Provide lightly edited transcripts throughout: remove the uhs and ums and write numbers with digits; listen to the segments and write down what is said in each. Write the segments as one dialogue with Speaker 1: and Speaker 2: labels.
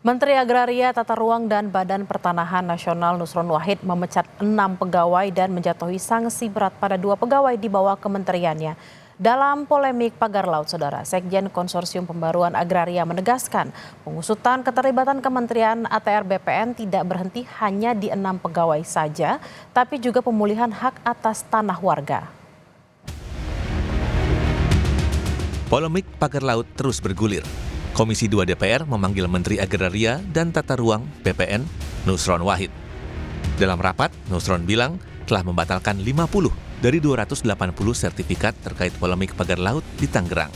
Speaker 1: Menteri Agraria, Tata Ruang dan Badan Pertanahan Nasional Nusron Wahid memecat 6 pegawai dan menjatuhi sanksi berat pada 2 pegawai di bawah kementeriannya. Dalam polemik pagar laut, Saudara, Sekjen Konsorsium Pembaruan Agraria menegaskan pengusutan keterlibatan Kementerian ATR BPN tidak berhenti hanya di 6 pegawai saja, tapi juga pemulihan hak atas tanah warga.
Speaker 2: Polemik pagar laut terus bergulir. Komisi 2 DPR memanggil Menteri Agraria dan Tata Ruang BPN, Nusron Wahid. Dalam rapat, Nusron bilang telah membatalkan 50 dari 280 sertifikat terkait polemik pagar laut di Tangerang.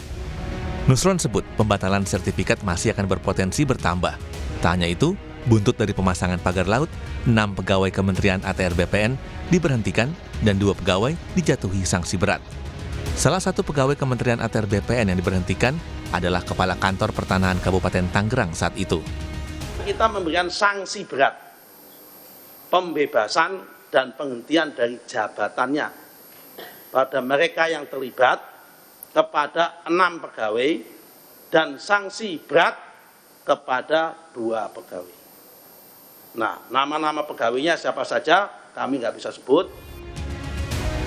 Speaker 2: Nusron sebut pembatalan sertifikat masih akan berpotensi bertambah. Tak hanya itu, buntut dari pemasangan pagar laut, 6 pegawai Kementerian ATR BPN diberhentikan dan 2 pegawai dijatuhi sanksi berat. Salah satu pegawai Kementerian ATR BPN yang diberhentikan adalah Kepala Kantor Pertanahan Kabupaten Tangerang saat itu.
Speaker 3: Kita memberikan sanksi berat, pembebasan dan penghentian dari jabatannya pada mereka yang terlibat kepada 6 pegawai dan sanksi berat kepada 2 pegawai. Nah, nama-nama pegawainya siapa saja kami nggak bisa sebut.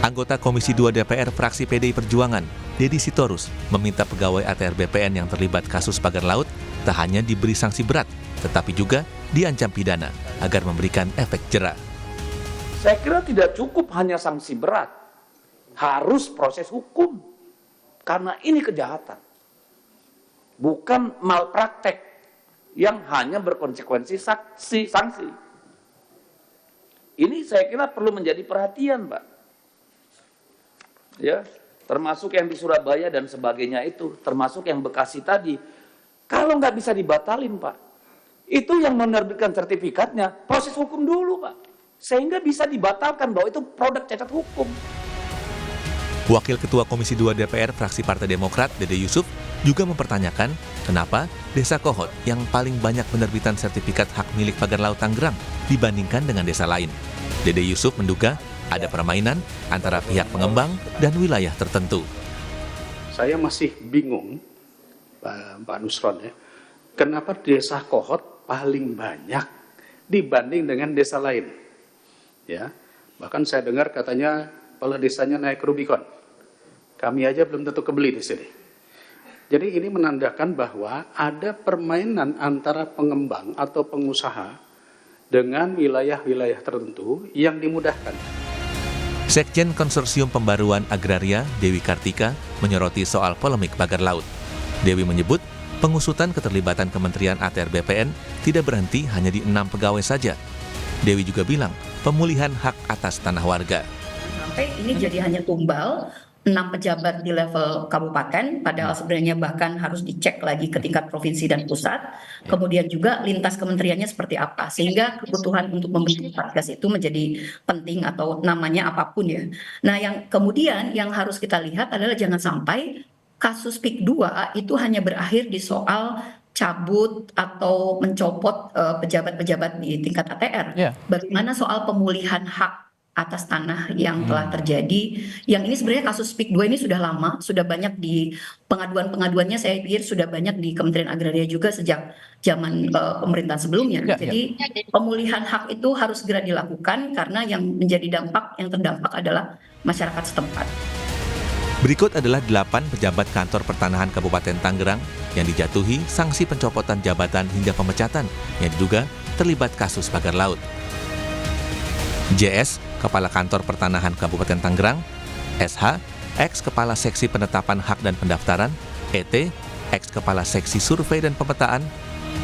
Speaker 2: Anggota Komisi 2 DPR fraksi PDI Perjuangan, Deddy Sitorus, meminta pegawai ATR BPN yang terlibat kasus pagar laut tak hanya diberi sanksi berat, tetapi juga diancam pidana agar memberikan efek jera.
Speaker 4: Saya kira tidak cukup hanya sanksi berat, harus proses hukum, karena ini kejahatan. Bukan malpraktek yang hanya berkonsekuensi sanksi. Ini saya kira perlu menjadi perhatian, Pak. Ya, termasuk yang di Surabaya dan sebagainya itu, termasuk yang Bekasi tadi. Kalau nggak bisa dibatalin, Pak, itu yang menerbitkan sertifikatnya, proses hukum dulu, Pak. Sehingga bisa dibatalkan bahwa itu produk cacat hukum.
Speaker 2: Wakil Ketua Komisi 2 DPR fraksi Partai Demokrat, Dede Yusuf, juga mempertanyakan kenapa Desa Kohot yang paling banyak penerbitan sertifikat hak milik pagar laut Tangerang dibandingkan dengan desa lain. Dede Yusuf menduga ada permainan antara pihak pengembang dan wilayah tertentu.
Speaker 5: Saya masih bingung, Pak Nusron, ya, kenapa Desa Kohot paling banyak dibanding dengan desa lain. Ya, bahkan saya dengar katanya kepala desanya naik Rubicon. Kami aja belum tentu kebeli di sini. Jadi ini menandakan bahwa ada permainan antara pengembang atau pengusaha dengan wilayah-wilayah tertentu yang dimudahkan.
Speaker 2: Sekjen Konsorsium Pembaruan Agraria, Dewi Kartika, menyoroti soal polemik pagar laut. Dewi menyebut pengusutan keterlibatan Kementerian ATR BPN tidak berhenti hanya di 6 pegawai saja. Dewi juga bilang pemulihan hak atas tanah warga.
Speaker 6: Sampai ini jadi hanya tumbal 6 pejabat di level kabupaten, padahal sebenarnya bahkan harus dicek lagi ke tingkat provinsi dan pusat. Kemudian juga lintas kementeriannya seperti apa, sehingga kebutuhan untuk membentuk satgas itu menjadi penting atau namanya apapun ya. Nah, yang kemudian yang harus kita lihat adalah jangan sampai kasus PIK 2 itu hanya berakhir di soal cabut atau mencopot pejabat-pejabat di tingkat ATR. Bagaimana soal pemulihan hak atas tanah yang telah terjadi, yang ini sebenarnya kasus PIK 2 ini sudah lama, sudah banyak di pengaduan-pengaduannya, saya pikir sudah banyak di Kementerian Agraria juga sejak zaman pemerintahan sebelumnya. Jadi pemulihan hak itu harus segera dilakukan karena yang terdampak adalah masyarakat setempat.
Speaker 2: Berikut adalah 8 pejabat kantor pertanahan Kabupaten Tangerang yang dijatuhi sanksi pencopotan jabatan hingga pemecatan yang diduga terlibat kasus pagar laut. JS, Kepala Kantor Pertanahan Kabupaten Tangerang; SH, ex-Kepala Seksi Penetapan Hak dan Pendaftaran; ET, ex-Kepala Seksi Survei dan Pemetaan;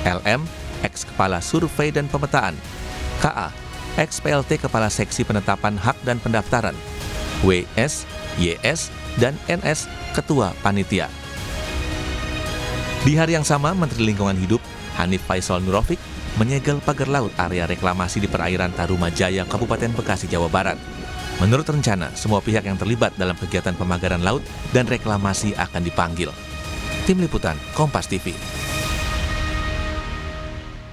Speaker 2: LM, ex-Kepala Survei dan Pemetaan; KA, ex-PLT Kepala Seksi Penetapan Hak dan Pendaftaran; WS, YS, dan NS, Ketua Panitia. Di hari yang sama, Menteri Lingkungan Hidup, Hanif Faisal Nurofik, menyegel pagar laut area reklamasi di perairan Tarumajaya, Kabupaten Bekasi, Jawa Barat. Menurut rencana, semua pihak yang terlibat dalam kegiatan pemagaran laut dan reklamasi akan dipanggil. Tim Liputan, Kompas TV.